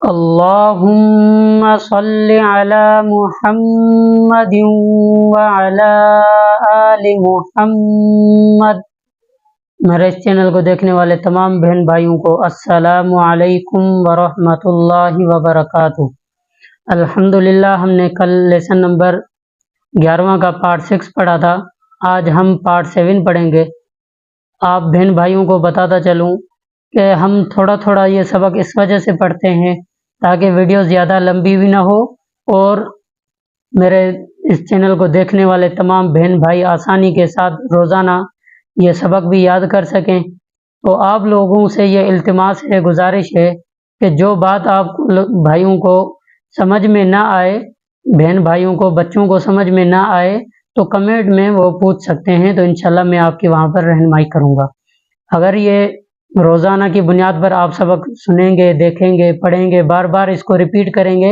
اللہم صل علی محمد وعلی آل محمد۔ میرے اس چینل کو دیکھنے والے تمام بہن بھائیوں کو السلام علیکم ورحمۃ اللہ وبرکاتہ۔ الحمدللہ ہم نے کل لیسن نمبر 11واں کا پارٹ 6 پڑھا تھا، آج ہم پارٹ 7 پڑھیں گے۔ آپ بہن بھائیوں کو بتاتا چلوں کہ ہم تھوڑا تھوڑا یہ سبق اس وجہ سے پڑھتے ہیں تاکہ ویڈیو زیادہ لمبی بھی نہ ہو اور میرے اس چینل کو دیکھنے والے تمام بہن بھائی آسانی کے ساتھ روزانہ یہ سبق بھی یاد کر سکیں۔ تو آپ لوگوں سے یہ التماس ہے، گزارش ہے کہ جو بات آپ بھائیوں کو سمجھ میں نہ آئے، بہن بھائیوں کو بچوں کو سمجھ میں نہ آئے تو کمنٹ میں وہ پوچھ سکتے ہیں، تو انشاءاللہ میں آپ کی وہاں پر رہنمائی کروں گا۔ اگر یہ روزانہ کی بنیاد پر آپ سبق سنیں گے، دیکھیں گے، پڑھیں گے، بار بار اس کو ریپیٹ کریں گے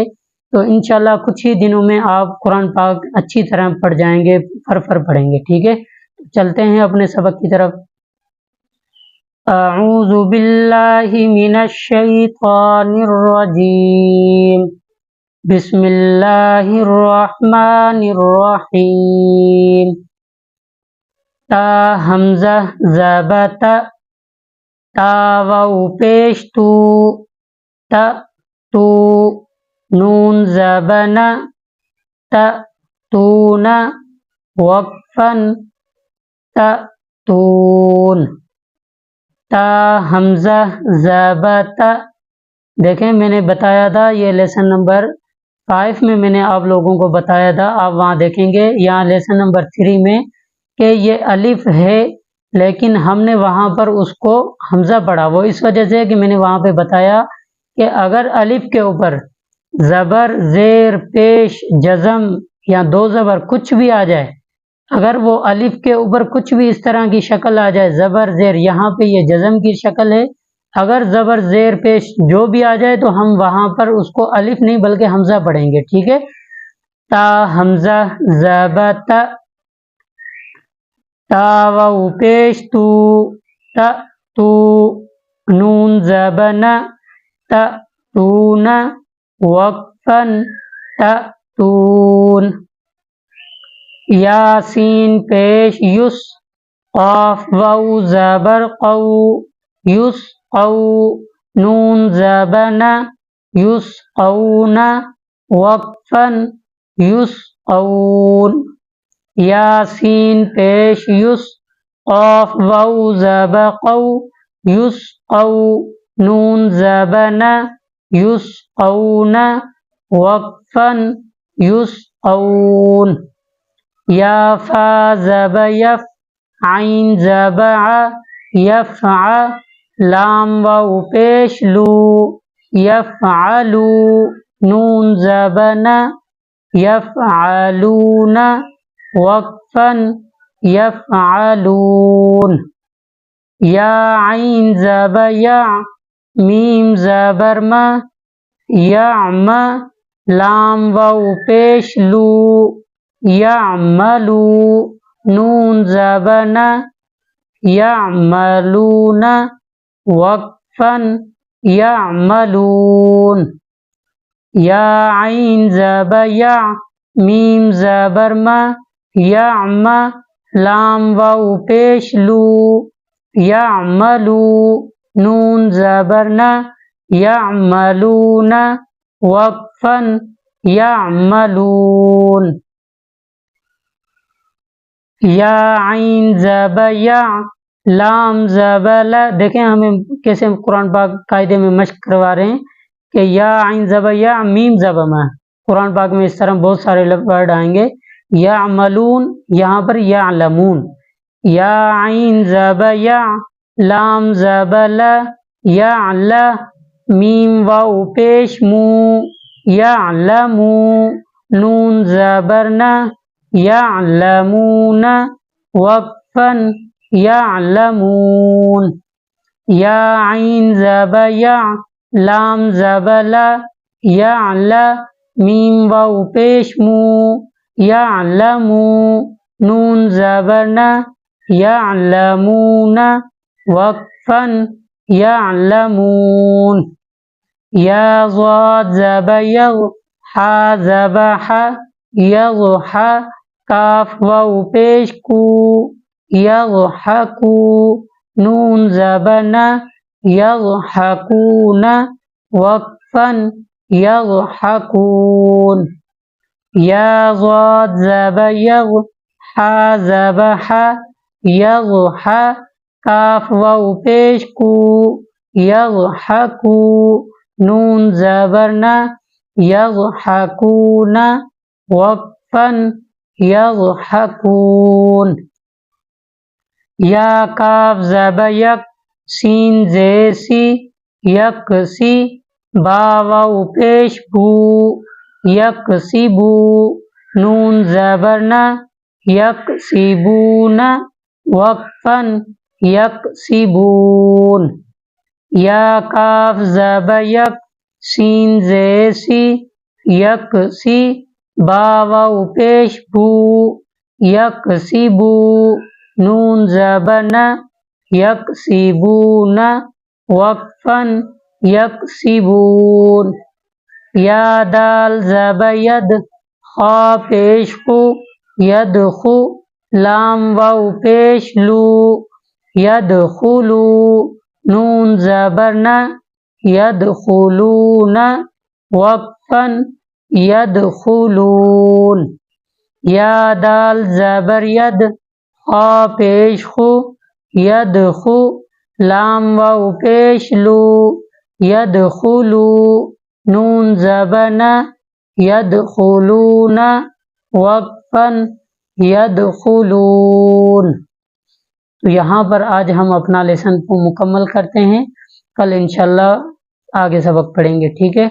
تو انشاءاللہ کچھ ہی دنوں میں آپ قرآن پاک اچھی طرح پڑھ جائیں گے، فر پڑھیں گے۔ ٹھیک ہے، چلتے ہیں اپنے سبق کی طرف۔ اعوذ باللہ من الشیطان الرجیم، بسم اللہ الرحمن الرحیم۔ تا حمزہ زبر تا واو پیش تو تا تو نون زبن تا تون وقفن تا تون تا حمزہ زبر تا۔ دیکھیں میں نے بتایا تھا، یہ لیسن نمبر 5 میں میں نے آپ لوگوں کو بتایا تھا، آپ وہاں دیکھیں گے، یہاں لیسن نمبر 3 میں کہ یہ الف ہے لیکن ہم نے وہاں پر اس کو حمزہ پڑھا، وہ اس وجہ سے کہ میں نے وہاں پہ بتایا کہ اگر الف کے اوپر زبر، زیر، پیش، جزم یا دو زبر کچھ بھی آ جائے، اگر وہ الف کے اوپر کچھ بھی اس طرح کی شکل آ جائے، زبر زیر، یہاں پہ یہ جزم کی شکل ہے، اگر زبر زیر پیش جو بھی آ جائے تو ہم وہاں پر اس کو الف نہیں بلکہ حمزہ پڑھیں گے۔ ٹھیک ہے، تا حمزہ زبر تا تا واو پیش تو تا تو نون زبن تا تون وقفن تا تون یاسین پیش یس قاف واو زبر قو یس قو نون زبن یس قون وقفن یس قون یاسین پیش یس قاف واو زبر قو یس قو نون زبن یس قون وقفن یس قون یا فا زبر یف عین زبر یفع لام واو پیش لو یفعلو نون زبن یفعلون وقفن یفعلون یا عین زبر یا میم زبر ما یعم لام واو پیش لو یعملو نون زبن یعملون وقفن یعملون یا عین زبر یا میم زبر ما یعم لام واو پیش لو یعملو نون زبر نا یعملون وقفن یعملون یا عین زبر یا لام زبر لا۔ دیکھیں ہمیں کیسے قرآن پاک قاعدے میں مشق کروا رہے ہیں کہ یا عین زبر یا میم زبر ما، قرآن پاک میں اس طرح بہت سارے ورڈ آئیں گے۔ یعملون یہاں پر یعلمون، یا عین زبر یا لام زبر لا یعل میم واو پیش مو یعلمو نون زبر نا یعلمون وقفن یعلمون یا عین زبر یا لام زبر لا یعل میم واو پیش مو یعلمو نون زبر نا یعلمون وقفن یعلمون یا ضاد زب یغ حا زب ح یضح کاف واو پیش کو یضحکو نون زب ن یضحکون وقفا یضحکون یا ضاد زب یغ حا زب ح یضح کاف واو پیش کو یضحکو نون زبر ن یضحکون وقفا یضحکون یا کاف زب یک سین زیسی یکسی با واو پیش بو یکسبو نون زبر ن یکسبون وقفا یکسبون یا کاف زب یک سین زیسی یکسی با واو پیش بو یکسبو نون زبر ن یکسبون وقفا یکسبون یا دال زب ید خا پیش خو یدخو لام واو پیش لو یدخلو نون زبر ن یدخلون وقفا یدخلون یا دال زبر ید خا پیش خو یدخو لام واو پیش لو یدخلو نون زبر ن یدخلون وقفا یدخلون۔ تو یہاں پر آج ہم اپنا لیسن کو مکمل کرتے ہیں، کل انشاءاللہ آگے سبق پڑھیں گے، ٹھیک ہے۔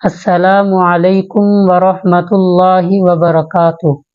السلام علیکم ورحمۃ اللہ وبرکاتہ۔